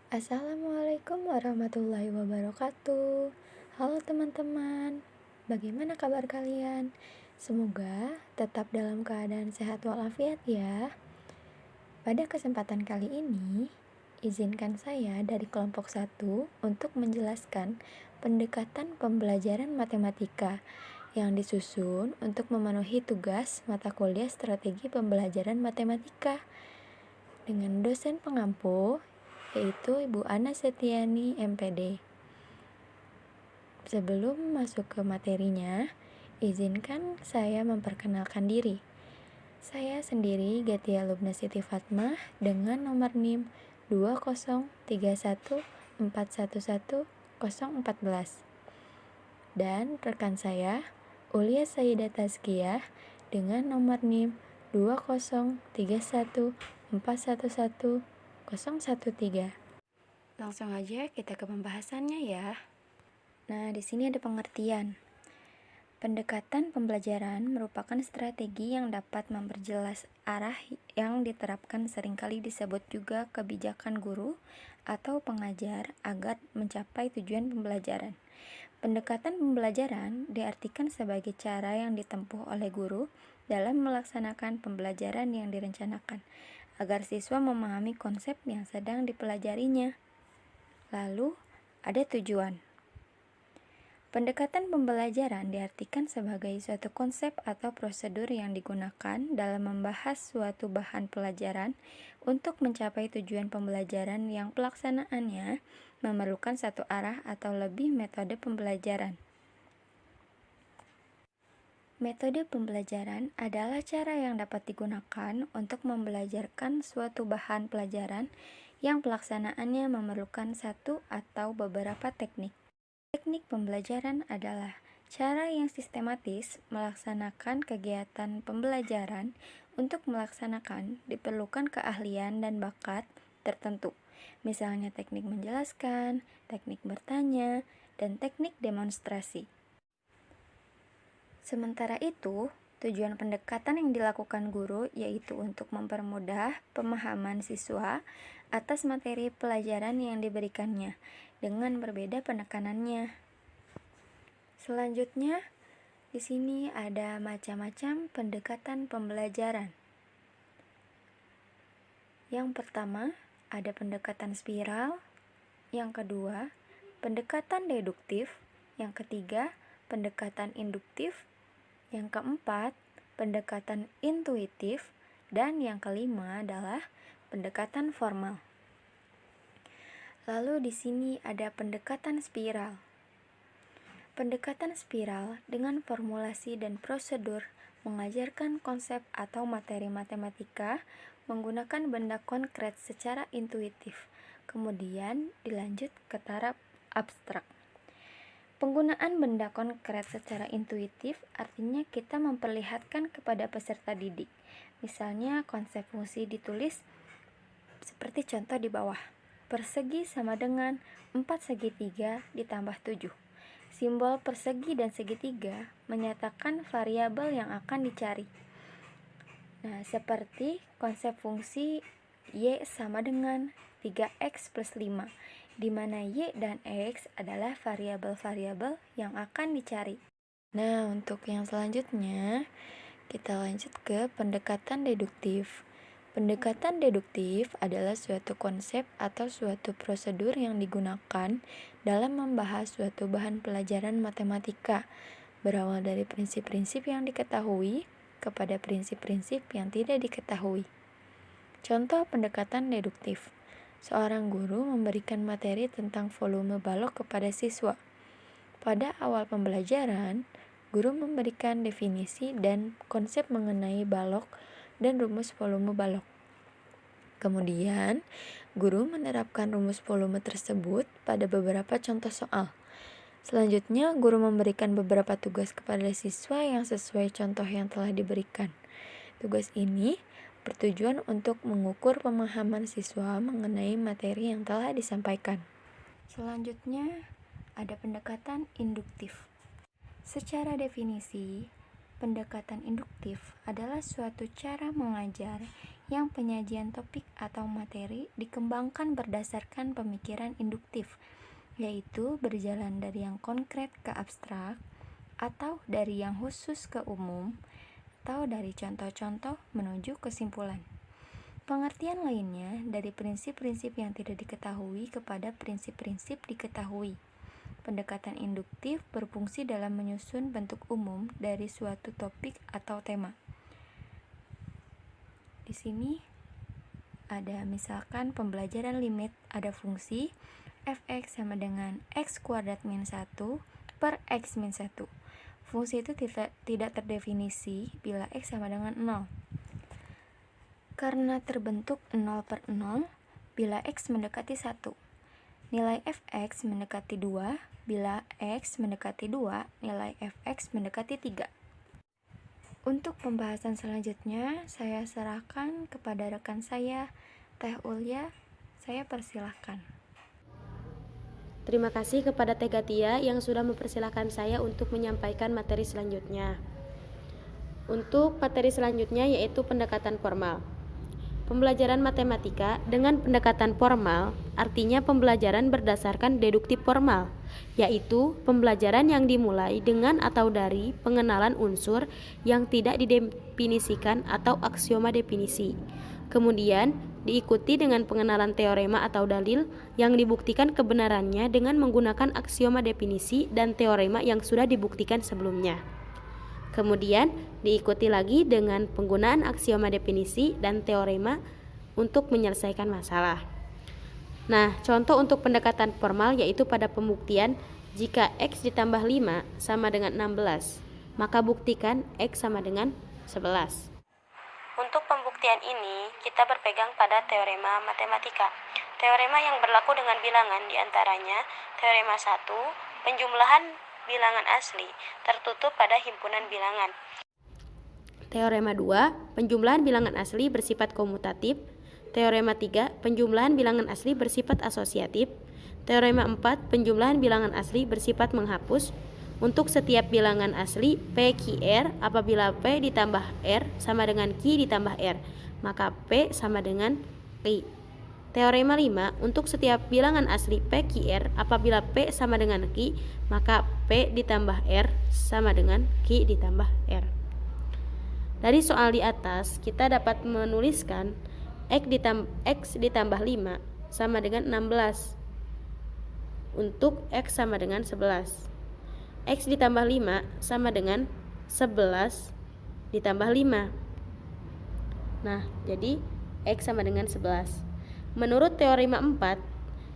Assalamualaikum warahmatullahi wabarakatuh. Halo teman-teman, bagaimana kabar kalian? Semoga tetap dalam keadaan sehat walafiat ya. Pada kesempatan kali ini, izinkan saya dari kelompok 1 untuk menjelaskan pendekatan pembelajaran matematika yang disusun untuk memenuhi tugas mata kuliah strategi pembelajaran matematika dengan dosen pengampu yaitu Ibu Ana Setiani MPD. Sebelum masuk ke materinya, izinkan saya memperkenalkan diri. Saya sendiri Gatia Lubna Siti Fatmah dengan nomor NIM 20314110014. Dan rekan saya Ulia Sayyidah Tazkiyah dengan nomor NIM 20314110013. Langsung aja kita ke pembahasannya ya. Nah, di sini ada pengertian. Pendekatan pembelajaran merupakan strategi yang dapat memperjelas arah yang diterapkan, seringkali disebut juga kebijakan guru atau pengajar agar mencapai tujuan pembelajaran. Pendekatan pembelajaran diartikan sebagai cara yang ditempuh oleh guru dalam melaksanakan pembelajaran yang direncanakan, agar siswa memahami konsep yang sedang dipelajarinya. Lalu, ada tujuan. Pendekatan pembelajaran diartikan sebagai suatu konsep atau prosedur yang digunakan dalam membahas suatu bahan pelajaran untuk mencapai tujuan pembelajaran yang pelaksanaannya memerlukan satu arah atau lebih metode pembelajaran. Metode pembelajaran adalah cara yang dapat digunakan untuk membelajarkan suatu bahan pelajaran yang pelaksanaannya memerlukan satu atau beberapa teknik. Teknik pembelajaran adalah cara yang sistematis melaksanakan kegiatan pembelajaran. Untuk melaksanakan diperlukan keahlian dan bakat tertentu, misalnya teknik menjelaskan, teknik bertanya, dan teknik demonstrasi. Sementara itu, tujuan pendekatan yang dilakukan guru yaitu untuk mempermudah pemahaman siswa atas materi pelajaran yang diberikannya dengan berbeda penekanannya. Selanjutnya, di sini ada macam-macam pendekatan pembelajaran. Yang pertama, ada pendekatan spiral. Yang kedua, pendekatan deduktif. Yang ketiga, pendekatan induktif. Yang keempat, pendekatan intuitif. Dan yang kelima adalah pendekatan formal. Lalu di sini ada pendekatan spiral. Pendekatan spiral dengan formulasi dan prosedur mengajarkan konsep atau materi matematika menggunakan benda konkret secara intuitif, kemudian dilanjut ke taraf abstrak. Penggunaan benda konkret secara intuitif artinya kita memperlihatkan kepada peserta didik. Misalnya konsep fungsi ditulis seperti contoh di bawah. Persegi sama dengan 4 segitiga ditambah 7. Simbol persegi dan segitiga menyatakan variabel yang akan dicari. Nah, seperti konsep fungsi Y sama dengan 3X plus 5, di mana Y dan X adalah variabel-variabel yang akan dicari. Nah, untuk yang selanjutnya, kita lanjut ke pendekatan deduktif. Pendekatan deduktif adalah suatu konsep atau suatu prosedur yang digunakan dalam membahas suatu bahan pelajaran matematika, berawal dari prinsip-prinsip yang diketahui kepada prinsip-prinsip yang tidak diketahui. Contoh pendekatan deduktif. Seorang guru memberikan materi tentang volume balok kepada siswa. Pada awal pembelajaran, guru memberikan definisi dan konsep mengenai balok dan rumus volume balok. Kemudian, guru menerapkan rumus volume tersebut pada beberapa contoh soal. Selanjutnya, guru memberikan beberapa tugas kepada siswa yang sesuai contoh yang telah diberikan. Tugas ini bertujuan untuk mengukur pemahaman siswa mengenai materi yang telah disampaikan. Selanjutnya, ada pendekatan induktif. Secara definisi, pendekatan induktif adalah suatu cara mengajar yang penyajian topik atau materi dikembangkan berdasarkan pemikiran induktif, yaitu berjalan dari yang konkret ke abstrak, atau dari yang khusus ke umum, atau dari contoh-contoh menuju kesimpulan. Pengertian lainnya dari prinsip-prinsip yang tidak diketahui kepada prinsip-prinsip diketahui. Pendekatan induktif berfungsi dalam menyusun bentuk umum dari suatu topik atau tema. Di sini ada misalkan pembelajaran limit, ada fungsi fx sama dengan x kuadrat min 1 per x min 1. Fungsi itu tidak terdefinisi bila x sama dengan 0. Karena terbentuk 0 per 0 bila x mendekati 1. Nilai fx mendekati 2 bila x mendekati 2, nilai fx mendekati 3. Untuk pembahasan selanjutnya, saya serahkan kepada rekan saya, Teh Ulya. Saya persilahkan. Terima kasih kepada Teh Gatia yang sudah mempersilahkan saya untuk menyampaikan materi selanjutnya. Untuk materi selanjutnya yaitu pendekatan formal. Pembelajaran matematika dengan pendekatan formal artinya pembelajaran berdasarkan deduktif formal, yaitu pembelajaran yang dimulai dengan atau dari pengenalan unsur yang tidak didefinisikan atau aksioma definisi. Kemudian diikuti dengan pengenalan teorema atau dalil yang dibuktikan kebenarannya dengan menggunakan aksioma definisi dan teorema yang sudah dibuktikan sebelumnya. Kemudian diikuti lagi dengan penggunaan aksioma definisi dan teorema untuk menyelesaikan masalah. Nah, contoh untuk pendekatan formal yaitu pada pembuktian jika x ditambah 5 sama dengan 16, maka buktikan x sama dengan 11. Untuk pembuktian ini, kita berpegang pada teorema matematika. Teorema yang berlaku dengan bilangan diantaranya teorema 1, penjumlahan bilangan asli tertutup pada himpunan bilangan. Teorema 2, penjumlahan bilangan asli bersifat komutatif. Teorema 3, penjumlahan bilangan asli bersifat asosiatif. Teorema 4, penjumlahan bilangan asli bersifat menghapus. Untuk setiap bilangan asli P QR, apabila P ditambah R sama dengan Q ditambah R, maka P sama dengan Q. Teorema 5, untuk setiap bilangan asli P QR, apabila P sama dengan Q, maka P ditambah R sama dengan Q ditambah R. Dari soal di atas, kita dapat menuliskan X ditambah 5 sama dengan 16 untuk X sama dengan 11. X ditambah 5 sama dengan 11 ditambah 5. Nah, jadi X sama dengan 11. Menurut teorema 4,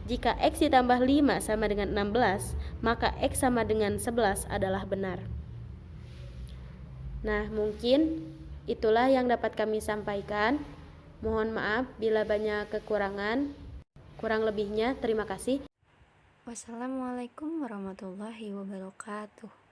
jika X ditambah 5 sama dengan 16, maka X sama dengan 11 adalah benar. Nah, mungkin itulah yang dapat kami sampaikan. Mohon maaf bila banyak kekurangan. Kurang lebihnya, terima kasih. Wassalamualaikum warahmatullahi wabarakatuh.